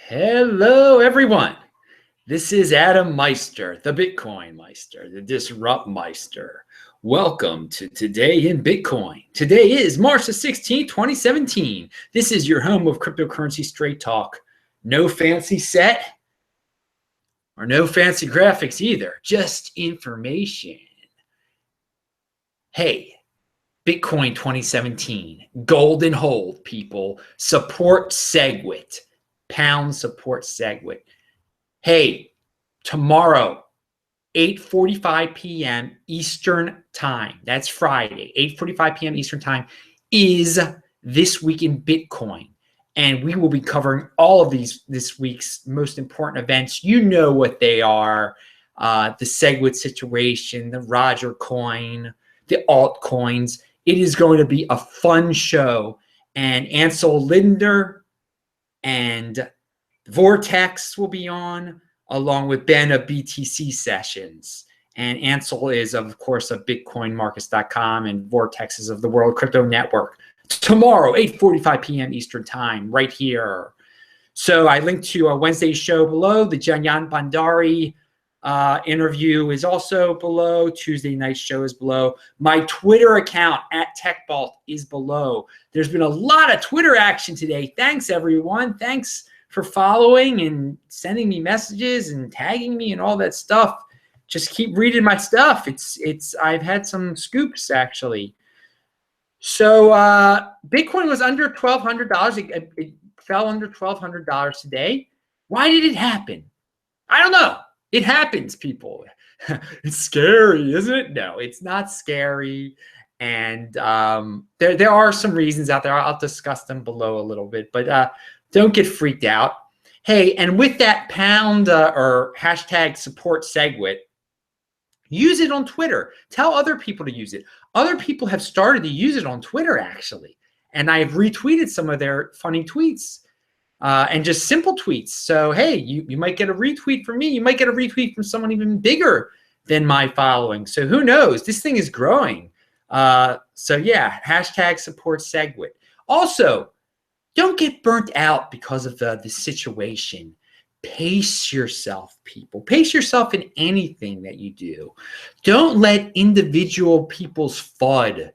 Hello, everyone. This is Adam Meister, the Bitcoin Meister, the Disrupt Meister. Welcome to Today in Bitcoin. Today is March the 16th, 2017. This is your home of cryptocurrency straight talk. No fancy set or no fancy graphics either, just information. Hey, Bitcoin 2017, golden hold, people. Support Segwit. Pound support Segwit. Hey, tomorrow, 8:45 p.m. Eastern Time. That's Friday, 8:45 p.m. Eastern Time is This Week in Bitcoin. And we will be covering all of this week's most important events. You know what they are. The Segwit situation, the Roger coin, the altcoins. It is going to be a fun show. And Ansel Linder and Vortex will be on, along with Ben of BTC Sessions. And Ansel is, of course, of BitcoinMarkets.com, and Vortex is of the World Crypto Network. Tomorrow, 8:45 p.m. Eastern Time, right here. So I linked to Wednesday's show below. The Janyan Bandari interview is also below. Tuesday night's show is below. My Twitter account @TechBalt is below. There's been a lot of Twitter action today. Thanks, everyone. Thanks for following and sending me messages and tagging me and all that stuff. Just keep reading my stuff. I've had some scoops actually. So Bitcoin was under $1,200. It fell under $1,200 today. Why did it happen? I don't know. It happens, people. It's scary, isn't it? No, it's not scary. And there are some reasons out there. I'll discuss them below a little bit, but don't get freaked out. Hey, and with that pound or hashtag support Segwit, use it on Twitter. Tell other people to use it. Other people have started to use it on Twitter, actually. And I've retweeted some of their funny tweets and just simple tweets. So, hey, you might get a retweet from me. You might get a retweet from someone even bigger than my following. So who knows? This thing is growing. So, yeah, hashtag support Segwit. Also, don't get burnt out because of the situation. Pace yourself, people. Pace yourself in anything that you do. Don't let individual people's FUD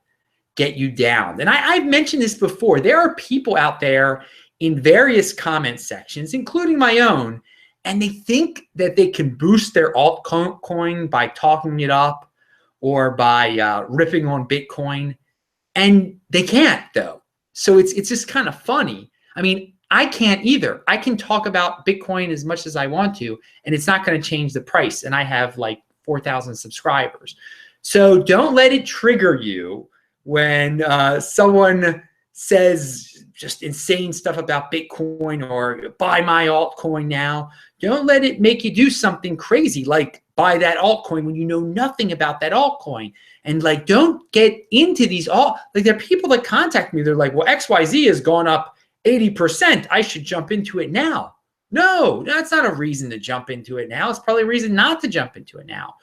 get you down. And I've mentioned this before. There are people out there in various comment sections, including my own, and they think that they can boost their altcoin by talking it up or by ripping on Bitcoin. And they can't, though. So it's just kind of funny. I mean, I can't either. I can talk about Bitcoin as much as I want to, and it's not going to change the price. And I have like 4,000 subscribers. So don't let it trigger you when someone says just insane stuff about Bitcoin or buy my altcoin now. Don't let it make you do something crazy like buy that altcoin when you know nothing about that altcoin. And like, don't get into these like there are people that contact me. They're like, well, XYZ has gone up 80%. I should jump into it now. No, that's not a reason to jump into it now. It's probably a reason not to jump into it now.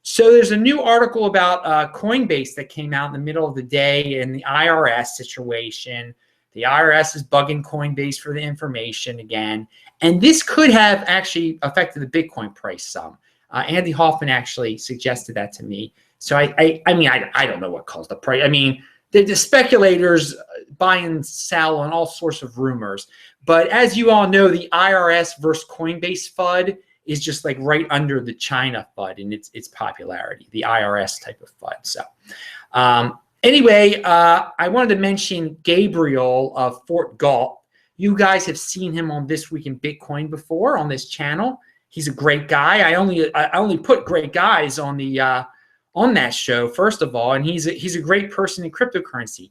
So there's a new article about Coinbase that came out in the middle of the day in the IRS situation. The IRS is bugging Coinbase for the information again. And this could have actually affected the Bitcoin price some. Andy Hoffman actually suggested that to me. So I mean, I don't know what caused the price. I mean, the speculators buy and sell on all sorts of rumors. But as you all know, the IRS versus Coinbase FUD is just like right under the China FUD in its popularity, the IRS type of FUD. So anyway, I wanted to mention Gabriel of Fort Galt. You guys have seen him on This Week in Bitcoin before on this channel. He's a great guy. I only put great guys on the on that show, first of all, and he's a great person in cryptocurrency.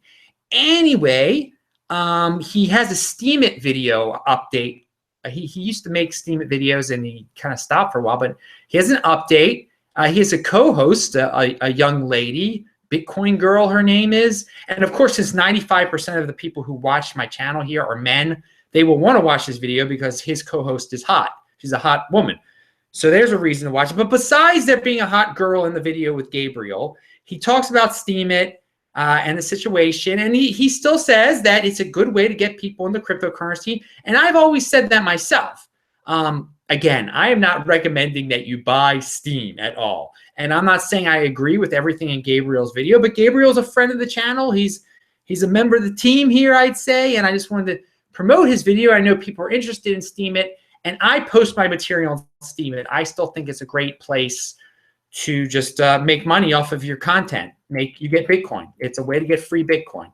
Anyway, he has a Steemit video update. He used to make Steemit videos and he kind of stopped for a while, but he has an update. He has a co-host, a young lady, Bitcoin Girl, her name is. And of course, since 95% of the people who watch my channel here are men, they will want to watch this video because his co-host is hot. She's a hot woman. So there's a reason to watch it. But besides there being a hot girl in the video with Gabriel, he talks about Steemit. and the situation. And he still says that it's a good way to get people into cryptocurrency. And I've always said that myself. Again, I am not recommending that you buy Steem at all. And I'm not saying I agree with everything in Gabriel's video, but Gabriel's a friend of the channel. He's a member of the team here, I'd say. And I just wanted to promote his video. I know people are interested in Steemit, and I post my material on Steemit. I still think it's a great place to just make money off of your content. You get Bitcoin. It's a way to get free Bitcoin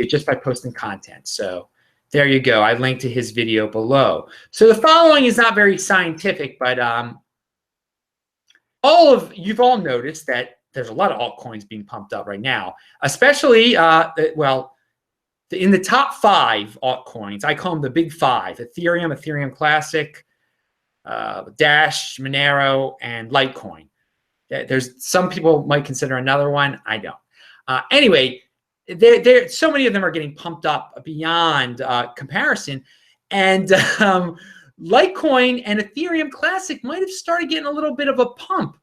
just by posting content. So there you go. I linked to his video below. So the following is not very scientific, but you've all noticed that there's a lot of altcoins being pumped up right now, especially in the top 5 altcoins. I call them the big 5: Ethereum, Ethereum Classic, Dash, Monero, and Litecoin. There's some people might consider another one. I don't. Anyway, so many of them are getting pumped up beyond comparison. And Litecoin and Ethereum Classic might have started getting a little bit of a pump.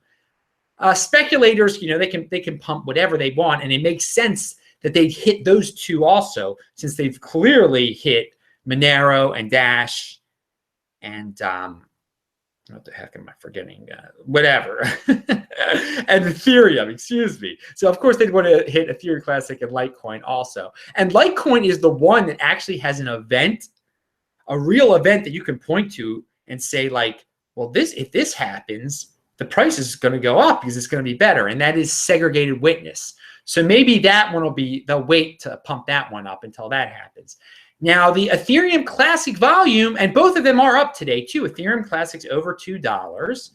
Speculators, they can pump whatever they want, and it makes sense that they'd hit those two also, since they've clearly hit Monero and Dash and what the heck am I forgetting? Whatever. And Ethereum, excuse me. So, of course, they'd want to hit Ethereum Classic and Litecoin also. And Litecoin is the one that actually has an event, a real event that you can point to and say, like, well, if this happens, the price is going to go up because it's going to be better. And that is segregated witness. So maybe that one they'll wait to pump that one up until that happens. Now, the Ethereum Classic volume, and both of them are up today too. Ethereum Classic's over $2.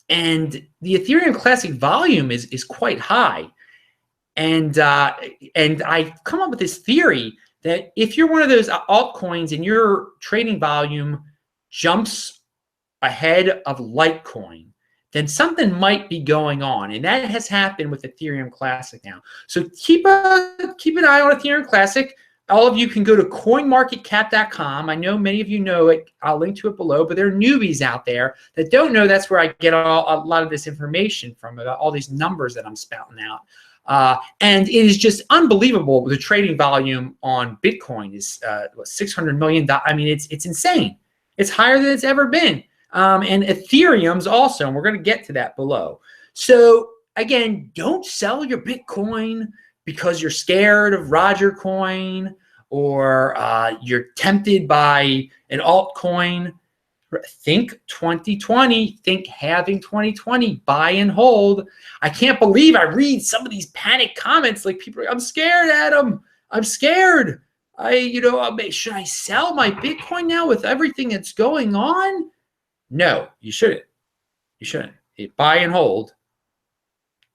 And the Ethereum Classic volume is quite high. And I've come up with this theory that if you're one of those altcoins and your trading volume jumps ahead of Litecoin, then something might be going on. And that has happened with Ethereum Classic now. So keep an eye on Ethereum Classic. All of you can go to coinmarketcap.com. I know many of you know it. I'll link to it below, but there are newbies out there that don't know that's where I get a lot of this information from, about all these numbers that I'm spouting out. And it is just unbelievable. The trading volume on Bitcoin is $600 million. I mean, it's insane. It's higher than it's ever been. And Ethereum's also, and we're going to get to that below. So again, don't sell your Bitcoin because you're scared of Roger Coin or you're tempted by an altcoin. Think 2020, think halving 2020, buy and hold. I can't believe I read some of these panic comments, like people are, I'm scared, Adam. I'm scared. Should I sell my Bitcoin now with everything that's going on? No, you shouldn't. You shouldn't. Buy and hold.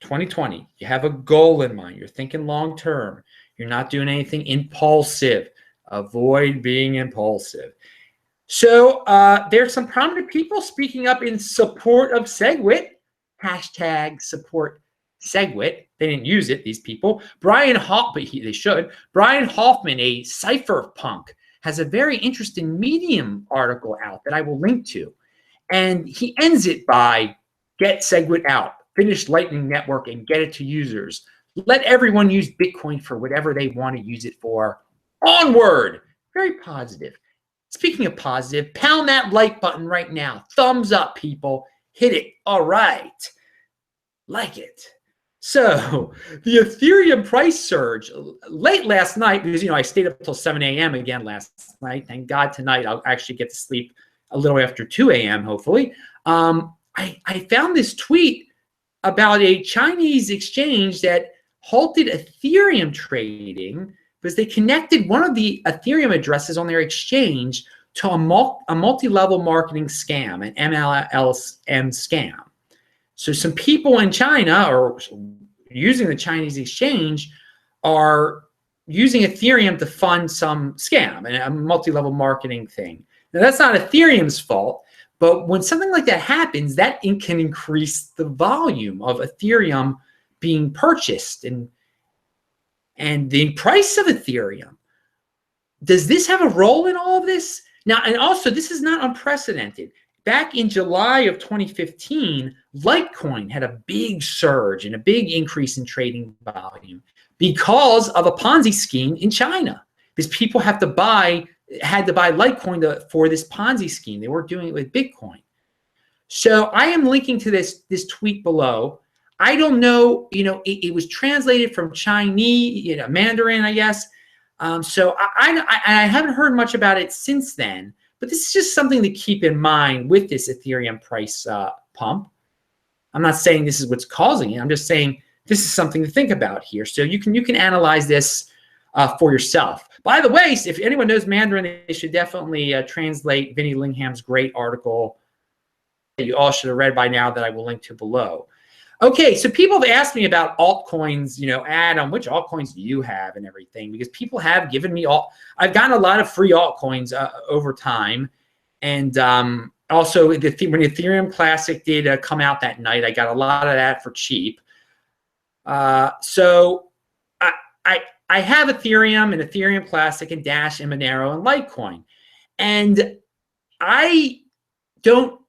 2020. You have a goal in mind. You're thinking long term. You're not doing anything impulsive. Avoid being impulsive. So there's some prominent people speaking up in support of Segwit. Hashtag support Segwit. They didn't use it, these people. Brian Hoffman, they should. Brian Hoffman, a cypher punk, has a very interesting Medium article out that I will link to. And he ends it by, get Segwit out, finish Lightning Network and get it to users. Let everyone use Bitcoin for whatever they want to use it for. Onward. Very positive. Speaking of positive, pound that like button right now. Thumbs up, people. Hit it. All right. Like it. So the Ethereum price surge late last night, because, I stayed up until 7 a.m. again last night. Thank God tonight I'll actually get to sleep a little after 2 a.m., hopefully. I found this tweet about a Chinese exchange that halted Ethereum trading because they connected one of the Ethereum addresses on their exchange to a multi-level marketing scam, an MLM scam. So some people in China, or using the Chinese exchange, are using Ethereum to fund some scam and a multi-level marketing thing. Now, that's not Ethereum's fault, but when something like that happens, that can increase the volume of Ethereum being purchased and the price of Ethereum. Does this have a role in all of this? Now, and also, this is not unprecedented. back in July of 2015, Litecoin had a big surge and a big increase in trading volume because of a Ponzi scheme in China. Because people had to buy Litecoin for this Ponzi scheme. They weren't doing it with Bitcoin. So I am linking to this tweet below. I don't know, it was translated from Chinese, Mandarin, I guess. So I haven't heard much about it since then. But this is just something to keep in mind with this Ethereum price pump. I'm not saying this is what's causing it. I'm just saying this is something to think about here. So you can analyze this for yourself. By the way, if anyone knows Mandarin, they should definitely translate Vinny Lingham's great article that you all should have read by now that I will link to below. Okay, so people have asked me about altcoins, Adam, which altcoins do you have and everything? Because people have given me I've gotten a lot of free altcoins over time. And also, when Ethereum Classic did come out that night, I got a lot of that for cheap. So I have Ethereum and Ethereum Classic and Dash and Monero and Litecoin. And I don't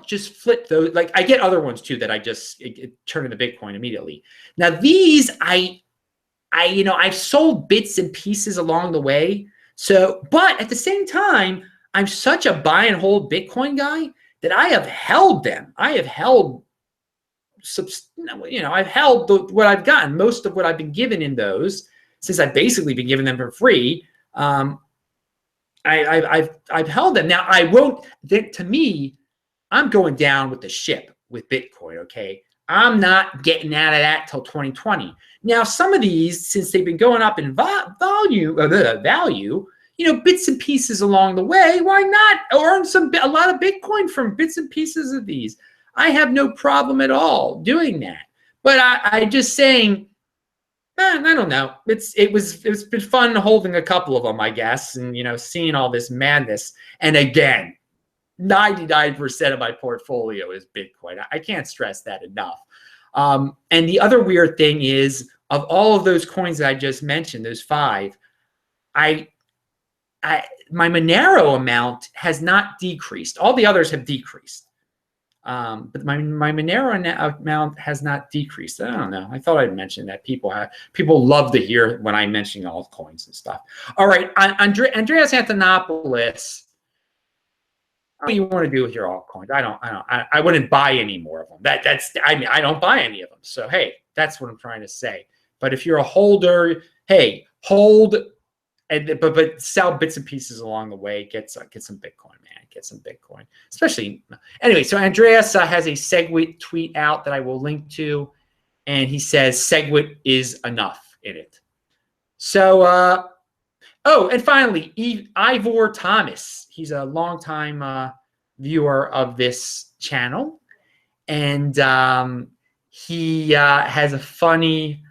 just flip those. Like, I get other ones too that I just turn into Bitcoin immediately. Now these I've sold bits and pieces along the way. So, but at the same time, I'm such a buy and hold Bitcoin guy that I have held them. I have held I've held what I've gotten. Most of what I've been given in those, since I've basically been giving them for free. I've held them. Now I won't. To me, I'm going down with the ship with Bitcoin. Okay, I'm not getting out of that till 2020. Now some of these, since they've been going up in value, bits and pieces along the way, why not earn a lot of Bitcoin from bits and pieces of these? I have no problem at all doing that. But I just saying, I don't know. It's been fun holding a couple of them, I guess, and seeing all this madness. And again, 99% of my portfolio is Bitcoin. I can't stress that enough. And the other weird thing is, of all of those coins that I just mentioned, those 5, my Monero amount has not decreased. All the others have decreased. But my Monero amount has not decreased. I don't know. I thought I'd mention that. People love to hear when I mention altcoins and stuff. All right, Andreas Antonopoulos. What do you want to do with your altcoins? I wouldn't buy any more of them. I don't buy any of them. So hey, that's what I'm trying to say. But if you're a holder, hey, hold, but sell bits and pieces along the way. Get some Bitcoin, man. Get some Bitcoin. Especially anyway. So Andreas has a Segwit tweet out that I will link to, and he says Segwit is enough in it. So and finally, Ivor Thomas. He's a longtime viewer of this channel, and he has a funny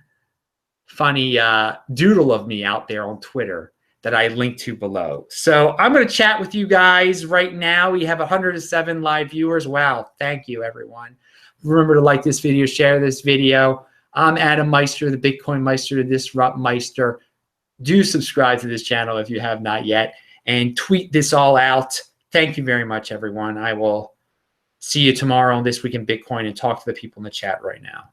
doodle of me out there on Twitter that I link to below. So I'm going to chat with you guys right now. We have 107 live viewers. Wow. Thank you, everyone. Remember to like this video, share this video. I'm Adam Meister, the Bitcoin Meister, the Disrupt Meister. Do subscribe to this channel if you have not yet, and tweet this all out. Thank you very much, everyone. I will see you tomorrow on This Week in Bitcoin and talk to the people in the chat right now.